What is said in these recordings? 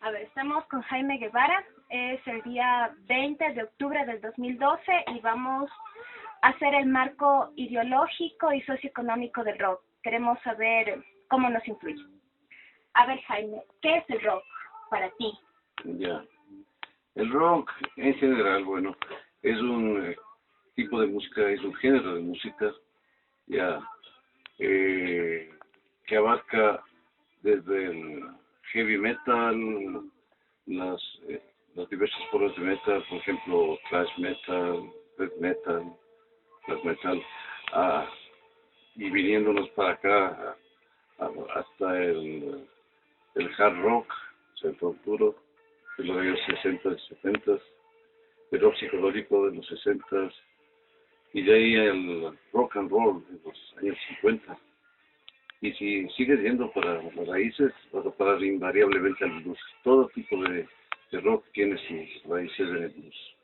A ver, estamos con Jaime Guevara. Es el día 20 de octubre del 2012 y vamos a hacer el marco ideológico y socioeconómico del rock. Queremos saber cómo nos influye. A ver, Jaime, ¿qué es el rock para ti? Ya. El rock en general, bueno, es un tipo de música, es un género de música, ya, que abarca desde el heavy metal, las, eh, las diversas formas de metal, por ejemplo, thrash metal, death metal, black metal, ah, y viniéndonos para acá hasta el hard rock, o sea, el rock duro, de los años 60 y 70, el rock psicodélico de los 60 y de ahí el rock and roll de los años 50. Y si sigues yendo para las raíces, vas a parar invariablemente al blues. Todo tipo de rock tiene sus raíces en el blues.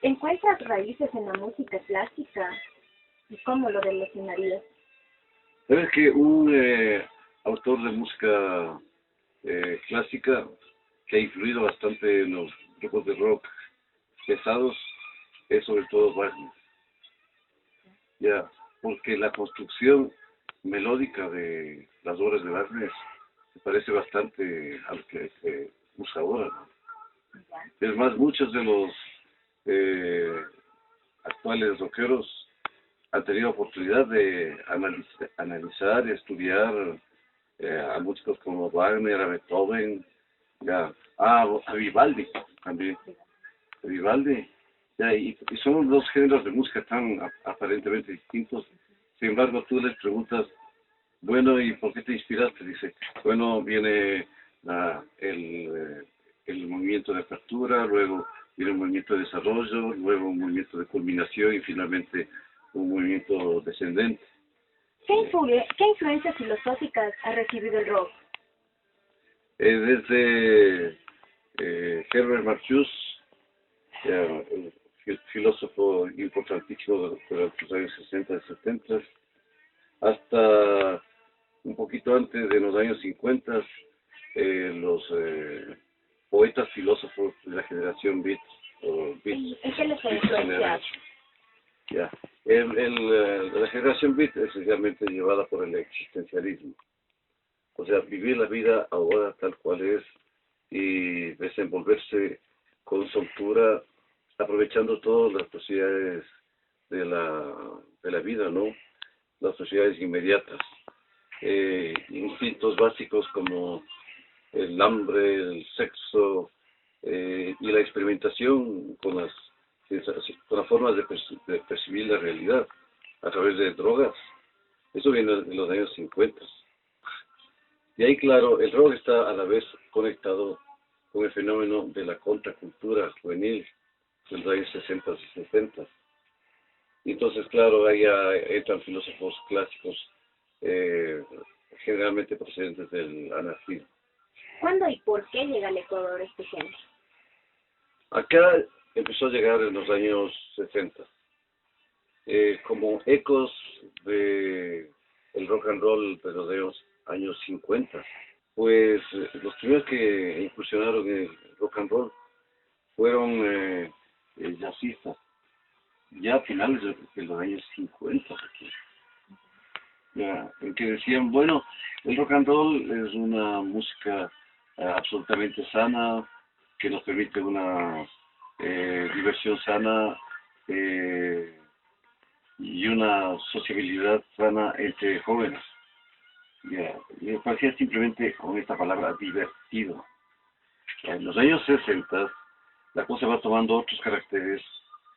¿Encuentras raíces en la música clásica? ¿Y cómo lo relacionarías? Sabes que un autor de música clásica que ha influido bastante en los grupos de rock pesados es sobre todo Wagner. Ya, porque la construcción melódica de las obras de Wagner se parece bastante al que se usa ahora, ¿no? Es más, muchos de los actuales rockeros han tenido oportunidad de analizar y estudiar a músicos como Wagner, a Beethoven, ya, a Vivaldi también. A Vivaldi, ya, y son dos géneros de música tan aparentemente distintos. Sin embargo, tú les preguntas, bueno, ¿y por qué te inspiraste? Dice, bueno, viene el movimiento de apertura, luego viene un movimiento de desarrollo, luego un movimiento de culminación y finalmente un movimiento descendente. ¿Qué influencias filosóficas ha recibido el rock? Desde Herbert Marcuse, el filósofo importantísimo de los años 60 y 70, hasta un poquito antes de los años 50, los poetas filósofos de la generación Beat, o Beat. ¿En qué les ha influenciado? Ya. La generación Beat es esencialmente llevada por el existencialismo. O sea, vivir la vida ahora tal cual es y desenvolverse con soltura, aprovechando todas las posibilidades de la vida, ¿no? Las posibilidades inmediatas. Instintos básicos como el hambre, el sexo y la experimentación con las formas de percibir la realidad a través de drogas. Eso viene de los años 50. Y ahí, claro, el rock está a la vez conectado con el fenómeno de la contracultura juvenil de los años 60 y 70. Y entonces, claro, ahí entran filósofos clásicos, generalmente procedentes del anarquismo. ¿Cuándo y por qué llega al Ecuador este género? Acá empezó a llegar en los años 60, como ecos de el rock and roll de los años 50. Pues los primeros que incursionaron en el rock and roll fueron jazzistas, ya a finales de los años 50, ya, en que decían, bueno, el rock and roll es una música absolutamente sana, que nos permite una diversión sana y una sociabilidad sana entre jóvenes. Ya, me parecía simplemente con esta palabra divertido. En los años 60 la cosa va tomando otros caracteres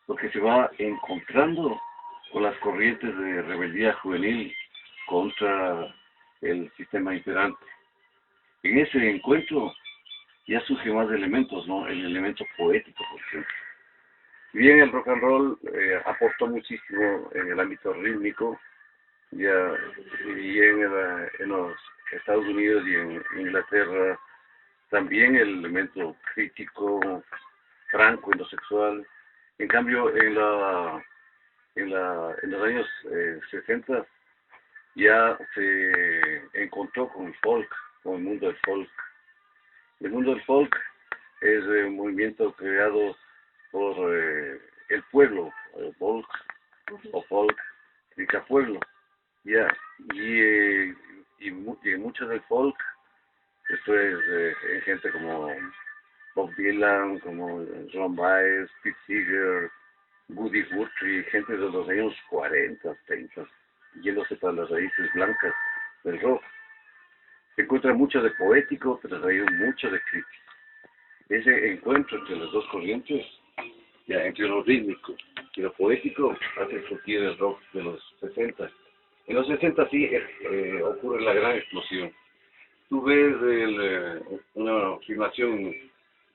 porque se va encontrando con las corrientes de rebeldía juvenil contra el sistema imperante. En ese encuentro ya surgen más elementos, ¿no? El elemento poético, por ejemplo. Si bien el rock and roll aportó muchísimo en el ámbito rítmico, ya, y en los Estados Unidos y en Inglaterra, también el elemento crítico, franco en lo sexual. En cambio, en los años 60 ya se encontró con el folk, con el mundo del folk. El mundo del folk es un movimiento creado por el pueblo, folk o folk, significa pueblo, ya, y mucho del folk, esto es gente como Bob Dylan, como Ron Baez, Pete Seeger, Woody Guthrie, gente de los años 40, 30, yéndose para las raíces blancas del rock. Se encuentra mucho de poético, pero hay mucho de crítico. Ese encuentro entre las dos corrientes, ya, entre lo rítmico y lo poético, hace surgir el rock de los 60. En los 60 sí ocurre la gran explosión. Tú ves una filmación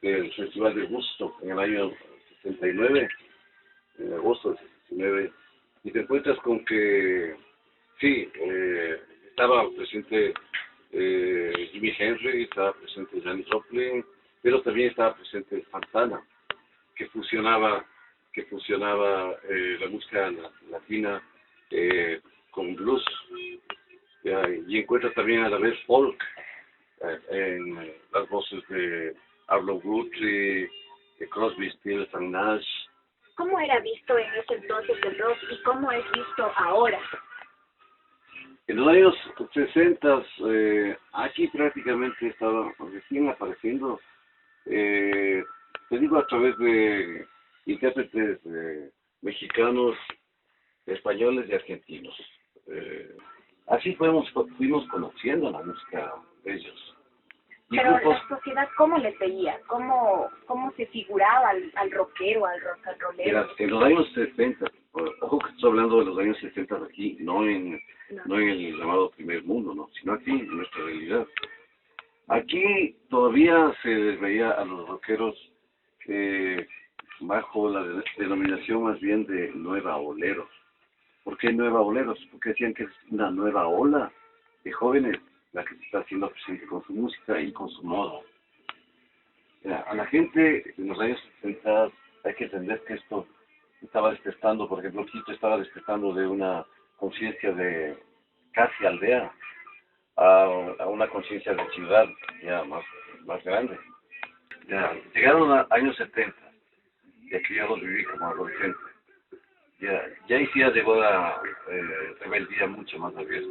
del Festival de Woodstock en el año 69, en agosto del 69, y te encuentras con que sí, estaba presente Jimi Hendrix, estaba presente Janis Joplin, pero también estaba presente Santana, que fusionaba la música latina con blues, y encuentra también a la vez folk en las voces de Arlo Guthrie, de Crosby, Stills and Nash. ¿Cómo era visto en ese entonces el rock y cómo es visto ahora? En los años 60, aquí prácticamente estaba recién apareciendo, te digo, a través de intérpretes mexicanos, españoles y argentinos. Así fuimos conociendo la música de ellos. Y Pero grupos, la sociedad, ¿cómo les veía? ¿Cómo se figuraba al rockero, al rock and rollero? en los años 60, ojo que estoy hablando de los años 60 aquí, no en el llamado primer mundo, ¿no? Sino aquí, en nuestra realidad. Aquí todavía se les veía a los rockeros bajo la denominación más bien de nueva oleros. ¿Por qué nueva oleros? Porque decían que es una nueva ola de jóvenes la que se está haciendo presente con su música y con su moda. A la gente en los años 60 hay que entender que esto estaba despertando, por ejemplo, Quito estaba despertando de una conciencia de casi aldea a una conciencia de ciudad ya más grande. Ya, llegaron a años 70, y aquí ya los viví como adolescente. Ya ahí sí ya llegó la rebeldía mucho más abierta.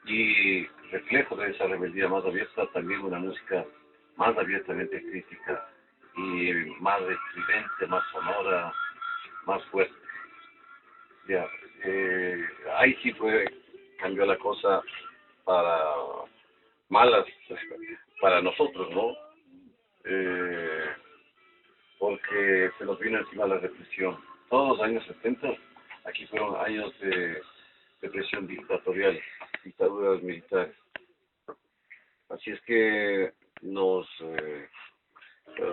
Y reflejo de esa rebeldía más abierta también una música más abiertamente crítica y más estridente, más sonora, más fuerte. Ya, ahí sí cambió la cosa para malas para nosotros, ¿no? Porque se nos vino encima la represión. Todos los años 70 aquí fueron años de represión dictatorial, dictaduras militares. Así es que nos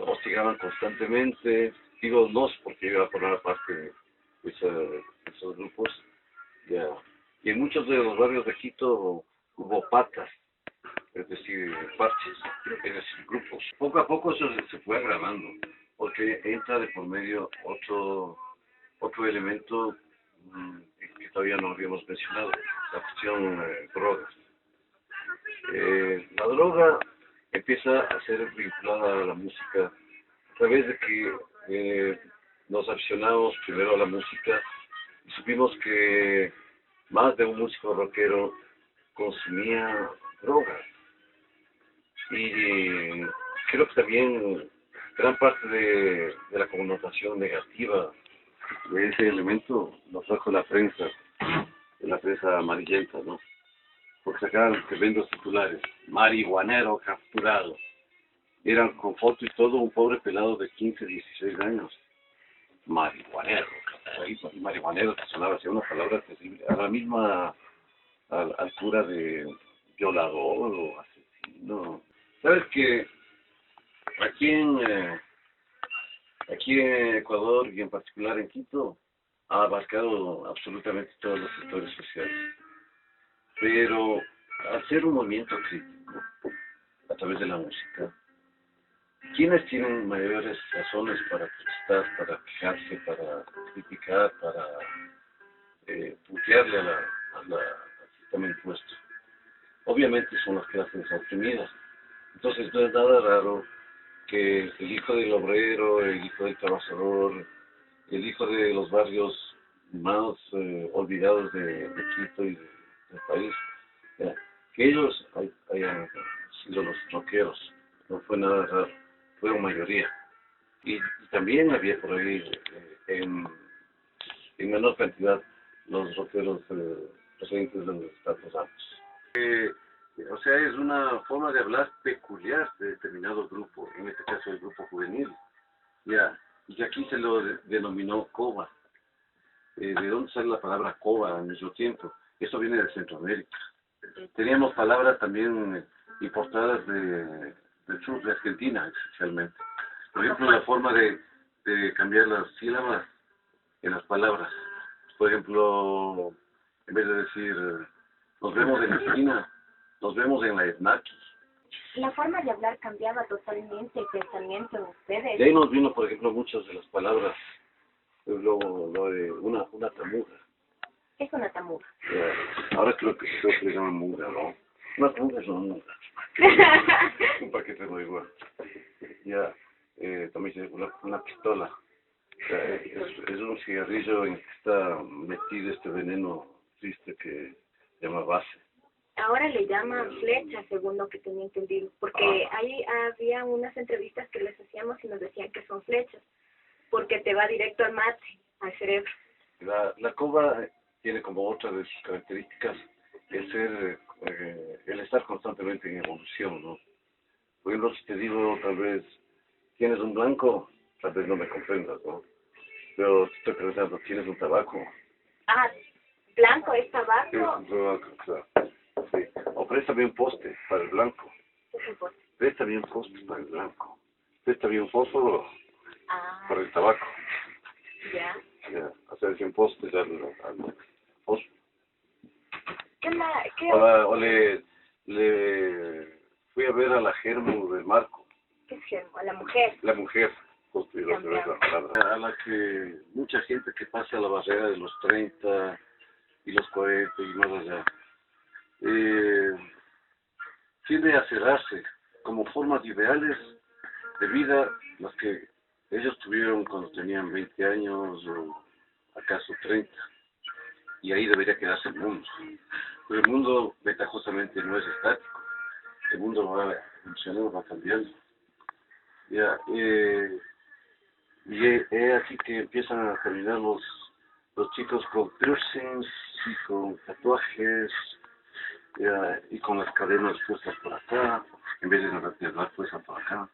hostigaban constantemente. Digo nos porque yo iba a formar parte de esos grupos. Ya. Y en muchos de los barrios de Quito hubo patas, es decir, parches, es decir, grupos. Poco a poco eso se fue agravando, porque entra de por medio otro elemento que todavía no habíamos mencionado, la cuestión drogas. La droga empieza a ser vinculada a la música a través de que nos aficionamos primero a la música y supimos que más de un músico rockero consumía drogas. Y creo que también gran parte de la connotación negativa de ese elemento lo trajo la prensa amarillenta, ¿no? Porque sacaban tremendos titulares: marihuanero capturado. Eran con foto y todo un pobre pelado de 15, 16 años. Marihuanero. Y marihuanero que sonaba así una palabra terrible, a la misma altura de violador o asesino. ¿Sabes que aquí en Ecuador y en particular en Quito ha abarcado absolutamente todos los sectores sociales? Pero al ser un movimiento crítico a través de la música, ¿quiénes tienen mayores razones para protestar, para quejarse, para criticar, para putearle al sistema impuesto? Obviamente son las clases oprimidas. Entonces no es nada raro que el hijo del obrero, el hijo del trabajador, el hijo de los barrios más olvidados de Quito y del país, ya, que ellos hayan sido los rockeros, no fue nada raro, fueron mayoría. Y también había por ahí en menor cantidad los rockeros procedentes de los Estados Altos. O sea, es una forma de hablar peculiar de determinado grupo, en este caso el grupo juvenil, ya, y que aquí se lo denominó coba. ¿De dónde sale la palabra coba al mismo tiempo? Eso viene de Centroamérica. Teníamos palabras también importadas del sur, de Argentina especialmente. Por ejemplo, la forma de cambiar las sílabas en las palabras. Por ejemplo, en vez de decir nos vemos en la esquina, nos vemos en la ESNACI. La forma de hablar cambiaba totalmente el pensamiento de ustedes. Y ahí nos vino, por ejemplo, muchas de las palabras, lo de una tamuda. Es una tamuda. Ahora creo que le llaman muda, ¿no? Una tamuda es una muda. Un paquete no igual. Ya, también se dice una pistola. Es un cigarrillo en que está metido este veneno triste que se llama base. Ahora le llaman flecha, según lo que tenía entendido, porque ahí había unas entrevistas que les hacíamos y nos decían que son flechas, porque te va directo al mate, al cerebro. La coba tiene como otra de sus características el estar constantemente en evolución, ¿no? Por ejemplo, si te digo tal vez, ¿tienes un blanco? Tal vez no me comprendas, ¿no? Pero si estoy preguntando, ¿tienes un tabaco? Ah, blanco es ¿Tienes tabaco. un tabaco? Claro. Sí. O préstame un poste para el blanco. Préstame un poste para el blanco. Préstame un fósforo para el tabaco. Ya. Ya, hacerse un poste al fósforo. O le fui a ver a la germo del Marco. ¿Qué es germo? A la mujer. La mujer, justo, y la palabra. A la que mucha gente que pasa la barrera de los 30 y los 40 y más allá, tiende a cerrarse como formas ideales de vida las que ellos tuvieron cuando tenían 20 años o acaso 30. Y ahí debería quedarse el mundo. Pero el mundo ventajosamente no es estático. El mundo va evolucionando, va cambiando. Ya, y es así que empiezan a caminar los chicos con piercings y con tatuajes, ya, y con las cadenas puestas por acá, en vez de las puestas por acá.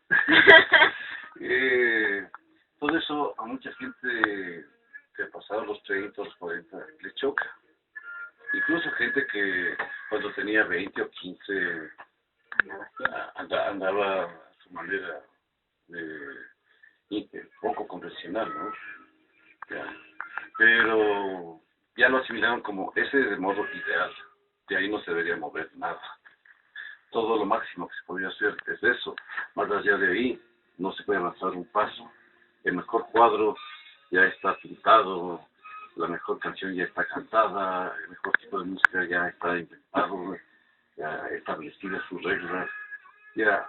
Todo eso a mucha gente que ha pasado los 30, los 40, le choca. Incluso gente que cuando tenía 20 o 15 andaba a su manera poco convencional, ¿no? Ya. Pero ya lo asimilaron como ese es el modo ideal. De ahí no se debería mover nada. Todo lo máximo que se podría hacer es eso. Más allá de ahí no se puede avanzar un paso. El mejor cuadro ya está pintado, la mejor canción ya está cantada, el mejor tipo de música ya está inventado, ya establecidas sus reglas. Ya.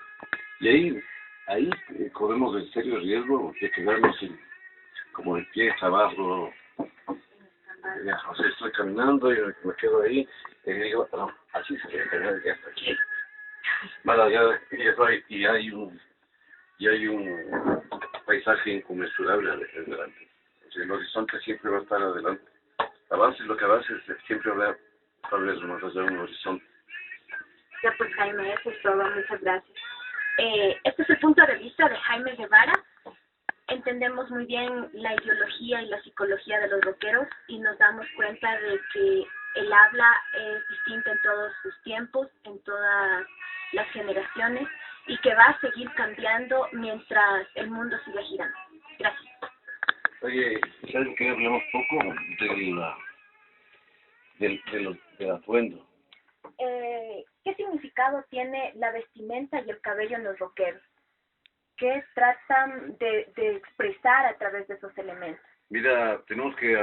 Y ahí corremos el serio riesgo de quedarnos como de pie trabajo. Ya, o sea, estoy caminando y me quedo ahí y digo, no, así se debe quedar ya hasta aquí. Más allá y hay un paisaje inconmensurable adelante. O sea, el horizonte siempre va a estar adelante. Avances lo que avances, siempre habrá tal vez más allá un horizonte. Ya pues Jaime, eso es todo, muchas gracias. Este es el punto de vista de Jaime Guevara. Entendemos muy bien la ideología y la psicología de los rockeros y nos damos cuenta de que el habla es distinta en todos sus tiempos, en todas las generaciones y que va a seguir cambiando mientras el mundo siga girando. Gracias. Oye, ¿sabes qué? Hablamos poco del atuendo. ¿Qué significado tiene la vestimenta y el cabello en los rockeros? ¿Qué tratan de expresar a través de esos elementos? Mira, tenemos que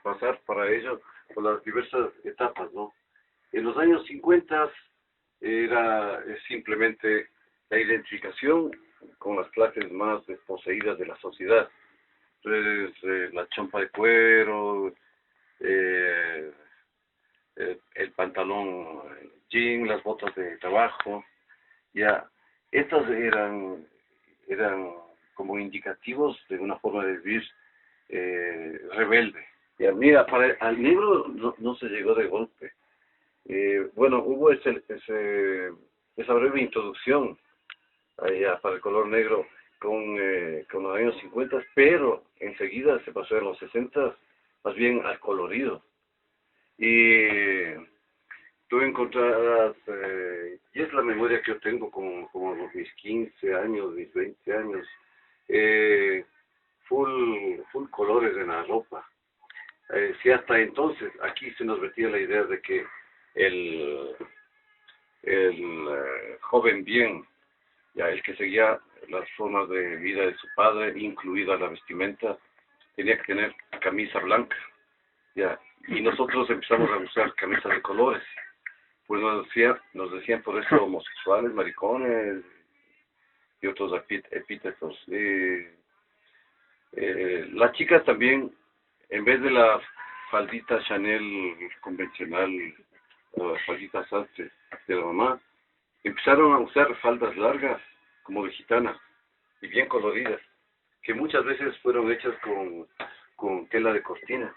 pasar para ello por las diversas etapas, ¿no? En los años 50 era simplemente la identificación con las clases más desposeídas de la sociedad. Entonces, la chompa de cuero, eh, el pantalón jean, las botas de trabajo, ya, estos eran como indicativos de una forma de vivir rebelde. Ya, mira, al libro no se llegó de golpe. Bueno, hubo esa breve introducción allá para el color negro con los años 50, pero enseguida se pasó en los 60 más bien al colorido. Y tú encontrarás, y es la memoria que yo tengo como mis 15 años, mis 20 años, full colores en la ropa. Si hasta entonces aquí se nos metía la idea de que el joven bien, ya el que seguía las formas de vida de su padre, incluida la vestimenta, tenía que tener camisa blanca, ya, y nosotros empezamos a usar camisas de colores, pues nos decían por eso homosexuales, maricones y otros epítetos. Las chicas también, en vez de la faldita Chanel convencional, la faldita sastre de la mamá, empezaron a usar faldas largas, como de gitanas, y bien coloridas, que muchas veces fueron hechas con tela de cortina.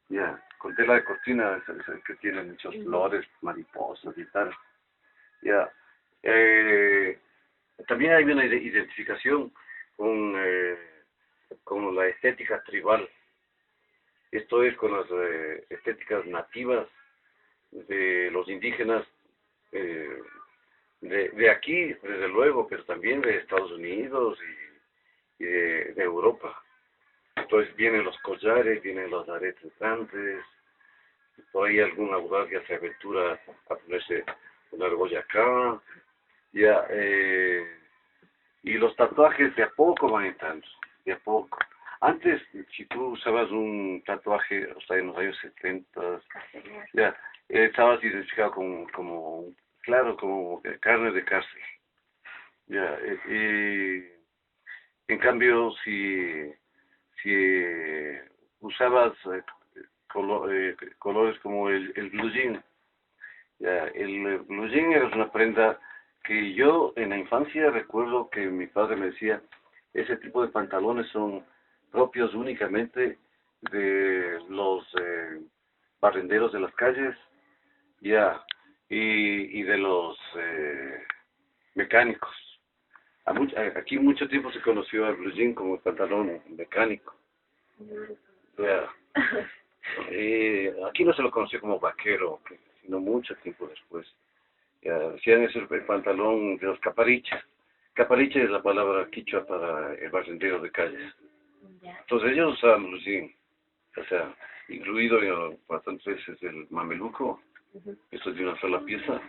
Ya, con tela de cortina, que tiene muchos flores, mariposas y tal. Ya. También hay una identificación con la estética tribal. Esto es con las estéticas nativas de los indígenas de aquí, desde luego, pero también de Estados Unidos y de Europa. Entonces vienen los collares, vienen los aretes grandes, por ahí algún audaz ya se aventura a ponerse una argolla acá, ya, y los tatuajes de a poco van entrando, de a poco. Antes, si tú usabas un tatuaje, o sea, en los años 70, ya, estabas identificado como carne de cárcel. Ya, y en cambio, si usabas colores como el blue jean, ya, el blue jean era una prenda que yo en la infancia recuerdo que mi padre me decía, ese tipo de pantalones son propios únicamente de los barrenderos de las calles, ya, y de los mecánicos. Aquí mucho tiempo se conoció al blue jean como el pantalón mecánico. Ya. Aquí no se lo conoció como vaquero, sino mucho tiempo después. Ya, decían ese el pantalón de los capariches. Capariche es la palabra quichua para el barrendero de calles. Entonces ellos usaban blue jean, o sea, incluido bastantes veces el mameluco, esto es de una sola pieza,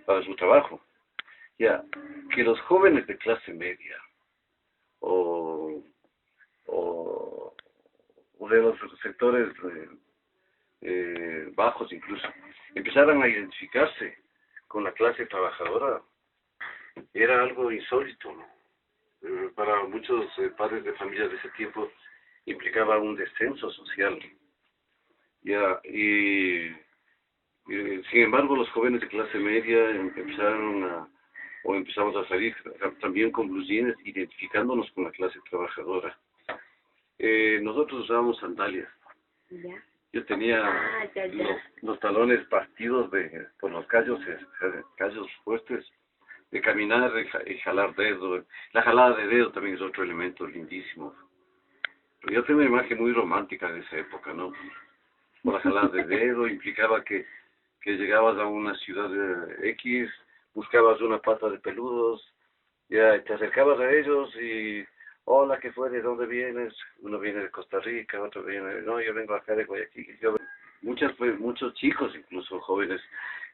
para su trabajo. Ya, que los jóvenes de clase media o de los sectores bajos incluso, empezaran a identificarse con la clase trabajadora, era algo insólito, ¿no? Para muchos padres de familias de ese tiempo implicaba un descenso social. Ya, sin embargo, los jóvenes de clase media empezamos a salir también con blue jeans, identificándonos con la clase trabajadora. Nosotros usábamos sandalias. ¿Ya? Yo tenía los talones partidos por los callos fuertes, de caminar y jalar dedo. La jalada de dedo también es otro elemento lindísimo. Pero yo tengo una imagen muy romántica de esa época, ¿no? Por la jalada de dedo implicaba que llegabas a una ciudad X, buscabas una pata de peludos, ya te acercabas a ellos y hola, ¿qué fue? ¿De dónde vienes? Uno viene de Costa Rica, otro viene, no, yo vengo acá de Guayaquil. Muchos chicos, incluso jóvenes,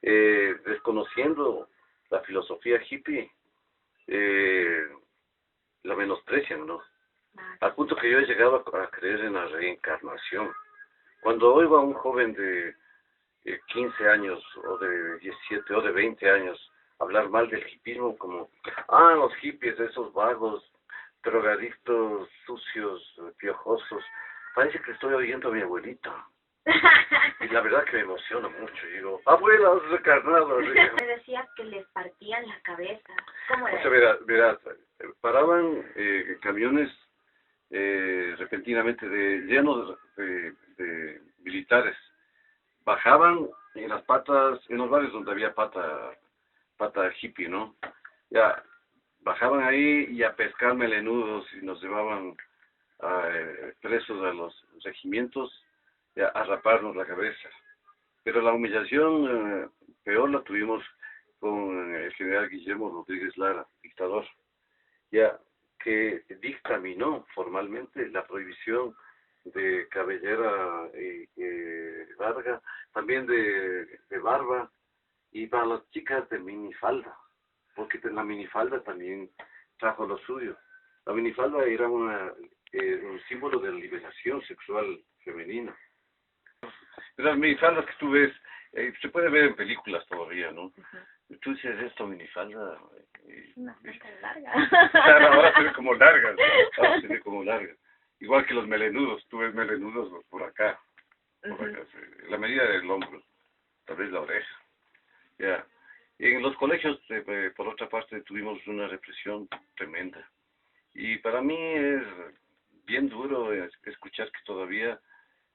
desconociendo la filosofía hippie, la menosprecian, ¿no? Al punto que yo he llegado a creer en la reencarnación. Cuando oigo a un joven de 15 años, o de 17, o de 20 años, hablar mal del hipismo como, los hippies, esos vagos, drogadictos, sucios, piojosos. Parece que estoy oyendo a mi abuelita. Y la verdad que me emociona mucho. Y digo, abuela, has recarnado. Me decía que les partían la cabeza. ¿Cómo era? O sea, verás, paraban camiones repentinamente llenos de militares. Bajaban en las patas, en los barrios donde había pata hippie, ¿no? Ya, bajaban ahí y a pescar melenudos y nos llevaban presos a los regimientos y a raparnos la cabeza. Pero la humillación peor la tuvimos con el general Guillermo Rodríguez Lara, dictador, ya que dictaminó formalmente la prohibición de cabellera larga, también de barba, y para las chicas de minifalda, porque la minifalda también trajo lo suyo. La minifalda era un símbolo de liberación sexual femenina. Las minifaldas que tú ves, se puede ver en películas todavía, ¿no? Tú dices, esto minifalda. Una falda larga. Claro, ahora se ve como largas, ¿no? Ahora se ve como largas. Igual que los melenudos, tú ves melenudos por acá, la medida del hombro, tal vez la oreja. Ya. En los colegios, por otra parte, tuvimos una represión tremenda. Y para mí es bien duro escuchar que todavía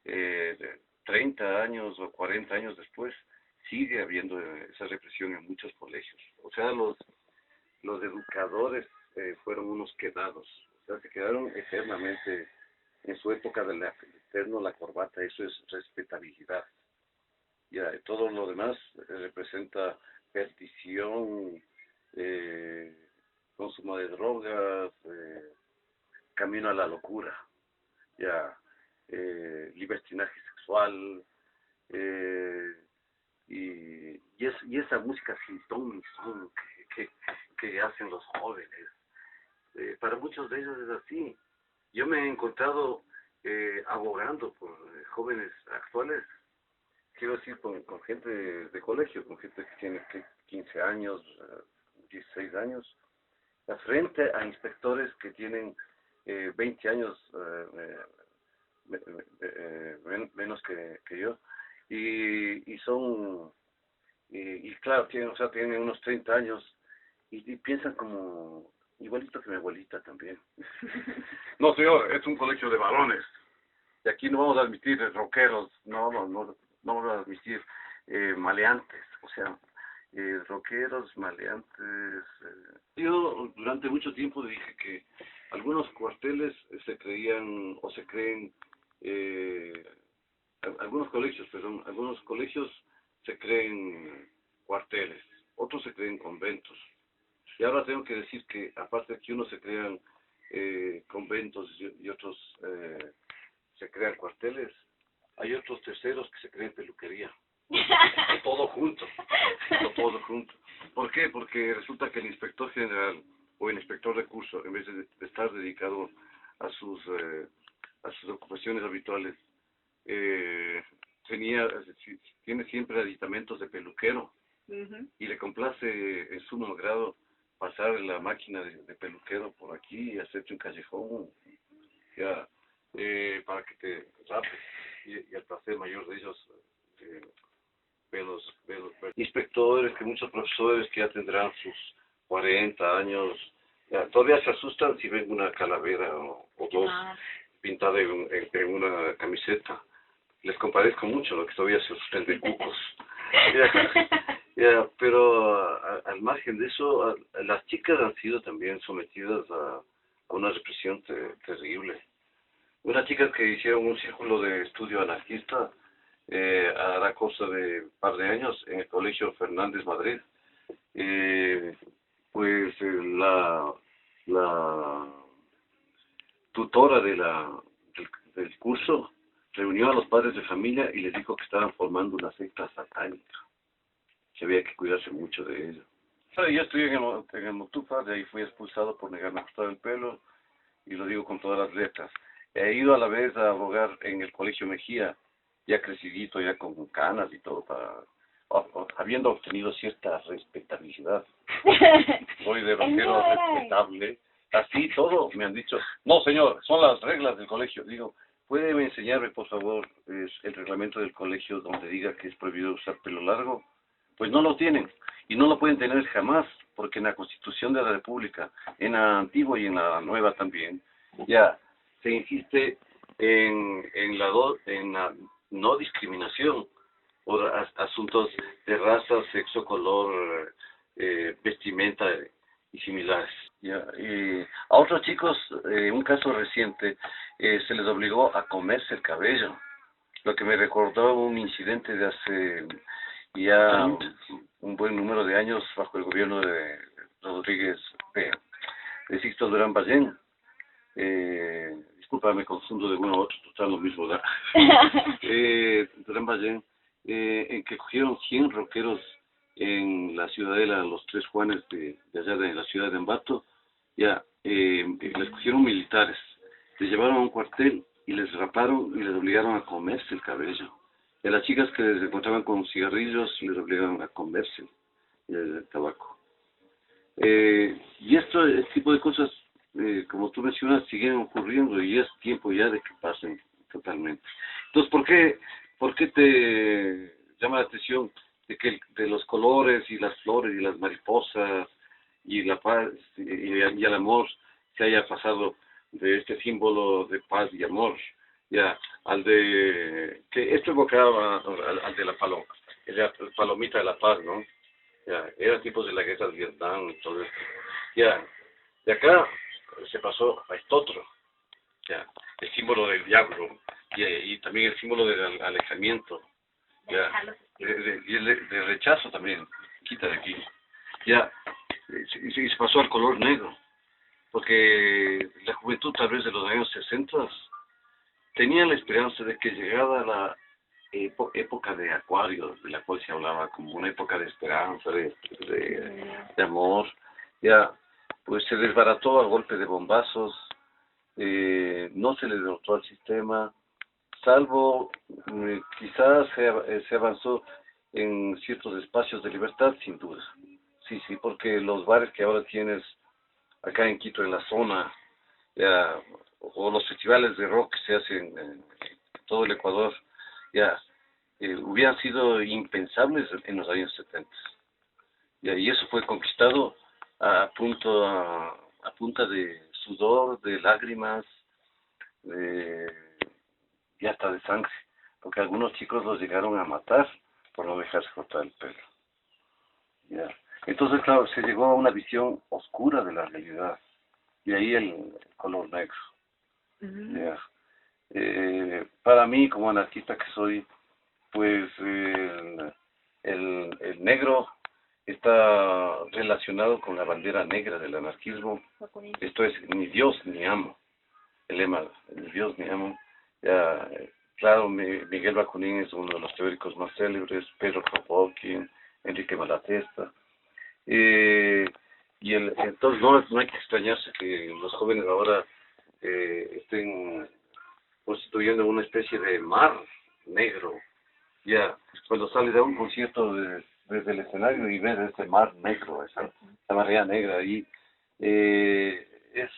30 años o 40 años después sigue habiendo esa represión en muchos colegios. O sea, los educadores fueron unos quedados. O sea, se quedaron eternamente en su época del eterno la corbata. Eso es respetabilidad. Ya, todo lo demás representa perdición, consumo de drogas, camino a la locura, ya, libertinaje sexual, y esa música sin ton ni son que hacen los jóvenes. Para muchos de ellos es así. Yo me he encontrado abogando por jóvenes actuales, quiero decir, con gente de colegio, con gente que tiene 15 años, 16 años, frente a inspectores que tienen 20 años menos que yo, y son, y claro, tienen unos 30 años, y piensan como igualito que mi abuelita también. No, señor, es un colegio de varones, y aquí no vamos a admitir rockeros, no vamos a admitir maleantes, o sea, rockeros, maleantes. Yo durante mucho tiempo dije que algunos cuarteles se creían o se creen, algunos colegios se creen cuarteles, otros se creen conventos. Y ahora tengo que decir que aparte de que unos se crean conventos y otros se crean cuarteles, hay otros terceros que se creen peluquería. Todo junto. ¿Por qué? Porque resulta que el inspector general o el inspector de curso, en vez de estar dedicado a sus ocupaciones habituales, tiene siempre aditamentos de peluquero, y le complace en sumo grado pasar la máquina de peluquero por aquí y hacerte un callejón, ya, para que te rapes, y el placer mayor de ellos, pelos. Inspectores, que muchos profesores que ya tendrán sus 40 años, ya, todavía se asustan si ven una calavera o dos pintada en una camiseta. Les compadezco mucho lo que todavía se asustan de cucos. Pero al margen de eso, las chicas han sido también sometidas a una represión terrible. Unas chicas que hicieron un círculo de estudio anarquista a la cosa de un par de años en el Colegio Fernández Madrid, pues la tutora del curso reunió a los padres de familia y les dijo que estaban formando una secta satánica, que había que cuidarse mucho de ello. Yo estudié en el Motupa, de ahí fui expulsado por negarme a cortar el pelo, y lo digo con todas las letras. He ido a la vez a abogar en el Colegio Mejía, ya crecidito, ya con canas y todo, habiendo obtenido cierta respetabilidad. Soy de rockero respetable. Así todo me han dicho, no señor, son las reglas del colegio. Digo, ¿puede enseñarme por favor el reglamento del colegio donde diga que es prohibido usar pelo largo? Pues no lo tienen y no lo pueden tener jamás, porque en la Constitución de la República, en la antigua y en la nueva también, ya se insiste en la no discriminación por asuntos de raza, sexo, color, vestimenta y similares. Ya, a otros chicos, un caso reciente, se les obligó a comerse el cabello, lo que me recordó un incidente de hace ya un buen número de años bajo el gobierno de Rodríguez, de Sixto Durán Ballén. Disculpa, me confundo de uno a otro, total lo mismo, ¿verdad? Durán Ballén, en que cogieron 100 rockeros en la ciudadela Los Tres Juanes de allá de la ciudad de Ambato, ya, les cogieron militares, les llevaron a un cuartel y les raparon y les obligaron a comerse el cabello. Y a las chicas que les encontraban con cigarrillos les obligaron a comerse el tabaco. Y este tipo de cosas, como tú mencionas, siguen ocurriendo y es tiempo ya de que pasen totalmente. Entonces, ¿por qué te llama la atención de que de los colores y las flores y las mariposas y la paz y el amor se haya pasado de este símbolo de paz y amor ya al de que esto evocaba al de la palomita de la paz, ¿no? Ya eran tipos de la guerra de Vietnam y todo esto. Ya de acá se pasó a esto otro, ya el símbolo del diablo y también el símbolo del alejamiento, ya y el de rechazo también, quita de aquí. Ya se pasó al color negro, porque la juventud tal vez de los años 60 tenía la esperanza de que llegada la época de Acuario, de la cual se hablaba como una época de esperanza, de amor, ya pues se desbarató a golpe de bombazos, no se le derrotó al sistema, salvo quizás se avanzó en ciertos espacios de libertad, sin duda. Sí, porque los bares que ahora tienes acá en Quito, en la zona, ya, o los festivales de rock que se hacen en todo el Ecuador, ya, hubieran sido impensables en los años 70. Ya, y eso fue conquistado a punta de sudor, de lágrimas, y hasta de sangre, porque algunos chicos los llegaron a matar por no dejarse cortar el pelo. Ya. Entonces, claro, se llegó a una visión oscura de la realidad, y ahí el color negro. Ya. Para mí, como anarquista que soy, pues el negro está relacionado con la bandera negra del anarquismo. Esto es ni Dios ni amo. El lema, ni Dios ni amo. Ya, claro, Miguel Bakunin es uno de los teóricos más célebres, Pedro Kropotkin, Enrique Malatesta. Entonces no hay que extrañarse que los jóvenes ahora estén constituyendo una especie de mar negro. Ya, cuando sales de un concierto desde el escenario y ves este mar negro, esa marea negra ahí, es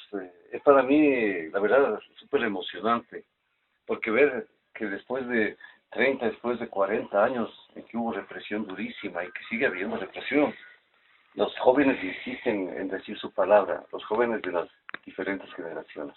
para mí, la verdad, súper emocionante, porque ver que después de 30, después de 40 años en que hubo represión durísima y que sigue habiendo represión, los jóvenes insisten en decir su palabra, los jóvenes de las diferentes generaciones.